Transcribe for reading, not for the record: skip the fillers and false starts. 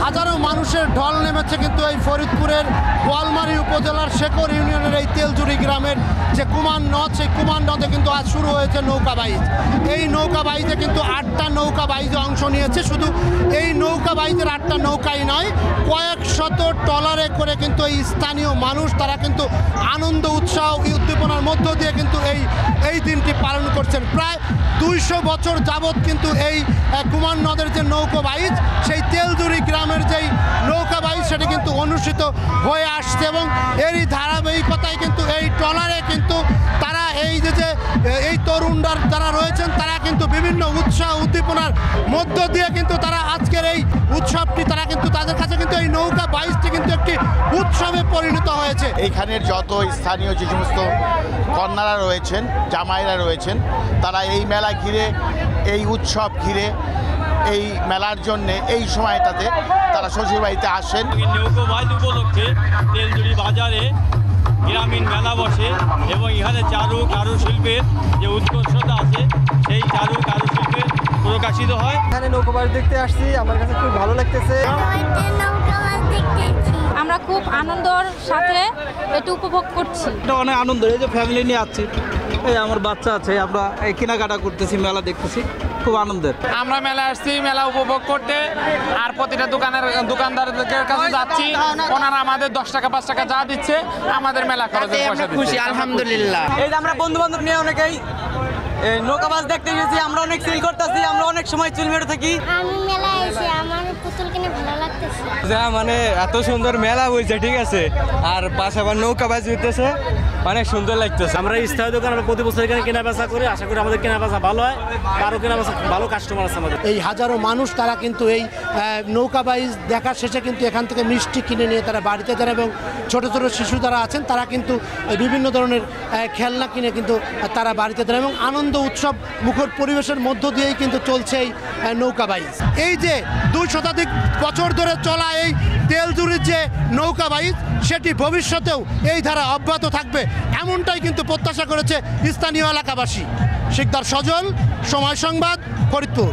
হাজারো মানুষের ঢল নেমেছে কিন্তু এই ফরিদপুরের বোয়ালমারী উপজেলার শেখর ইউনিয়নের এই তেলজুড়ি গ্রামের যে কুমার নদ, সেই কুমার নদে কিন্তু আজ শুরু হয়েছে নৌকা বাইচ। এই নৌকা বাইচে কিন্তু 8টা নৌকা বাইচে অংশ নিয়েছে। শুধু এই নৌকা বাইচের 8টা নৌকাই নয়, কয়েক শত ট্রলারে করে কিন্তু এই স্থানীয় মানুষ তারা কিন্তু আনন্দ উৎসাহ উদ্দীপনার মধ্য দিয়ে কিন্তু এই দিনটি পালন করছেন। প্রায় 200 বছর যাবৎ কিন্তু এই কুমার নদের যে নৌকা বাইচ, সেই তেলজুড়ি গ্রামের যেই নৌকা বাইচ সেটি কিন্তু অনুষ্ঠিত হয়ে আসছে এবং এরই ধারাবাহিকতায় কিন্তু এই ট্রলারে কিন্তু তারা এই যে এই তরুণরা যারা রয়েছেন তারা কিন্তু বিভিন্ন উৎসাহ উদ্দীপনার মধ্য দিয়ে কিন্তু তারা আজকের এই উৎসবটি তারা কিন্তু তাদের কাছে কিন্তু এই নৌকা বাইচটি কিন্তু একটি উৎসবে পরিণত হয়েছে। এইখানের যত স্থানীয় যে সমস্ত কন্যারা রয়েছেন, জামাইরা রয়েছেন, তারা এই মেলা ঘিরে, এই উৎসব ঘিরে, এই মেলার জন্যে এই সময়টাতে তারা শ্বশুরবাড়িতে আসেন। নৌকা বাইচ উপলক্ষে তেলজুড়ি বাজারে গ্রামীণ মেলা বসে এবং এখানে কারুশিল্পের যে উৎকর্ষতা আছে সেই কারুশিল্পের প্রকাশিত হয়। এখানে নৌকা বাইচ দেখতে আসছি, আমার কাছে খুব ভালো লাগতেছে। আমরা খুব আনন্দর সাথে এটা উপভোগ করছি। এটা অনেক আনন্দ, এই যে ফ্যামিলি নিয়ে আসছি, এই আমার বাচ্চা আছে, আমরা এই কেনাকাটা করতেছি, মেলা দেখতেছি, খুব আনন্দের। আমরা মেলা আসছি মেলা উপভোগ করতে, আর প্রতিটা দোকানদারদের কাছে যাচ্ছি, ওনারা আমাদের 10 টাকা 5 টাকা যা দিচ্ছে আমাদের মেলা খরচের পয়সা দিচ্ছে। আলহামদুলিল্লাহ। এই যে আমরা বন্ধু বান্ধব নিয়ে অনেকেই নৌকা বাস দেখতে গেছি, আমরা অনেক সিল করতেছি, আমরা অনেক সময় চুল মেরে থাকি। আমি মেলায় এসে আমার পুতুল কিনে ভালো লাগতেছে। যা মানে এত সুন্দর মেলা হয়েছে, ঠিক আছে, আর পাশে আবার নৌকা বাইচ হইতেছে, অনেক সুন্দর লাগতেছে। আমরা স্থায়ী দোকান, আমরা প্রতি বছর এখানে কেনা বেচা করি, আশা করি আমাদের কেনা বেচা ভালো হয়, আরও কেনা বেচা ভালো কাস্টমার আছে আমাদের। এই হাজারো মানুষ তারা কিন্তু এই নৌকা বাইচ দেখার শেষে কিন্তু এখান থেকে মিষ্টি কিনে নিয়ে তারা বাড়িতে যারা এবং ছোটো ছোটো শিশু যারা আছেন তারা কিন্তু বিভিন্ন ধরনের খেলনা কিনে কিন্তু তারা বাড়িতে যারা এবং আনন্দ উৎসব মুখর পরিবেশের মধ্য দিয়েই কিন্তু চলছে এই নৌকা বাইচ। এই যে 2 শতাধিক বছর ধরে চলা এই তেলজুড়ির যে নৌকা বাইচ, সেটি ভবিষ্যতেও এই ধারা অব্যাহত থাকবে এমনটাই কিন্তু প্রত্যাশা করেছে স্থানীয় এলাকাবাসী। শিকদার সজল, সময় সংবাদ, ফরিদপুর।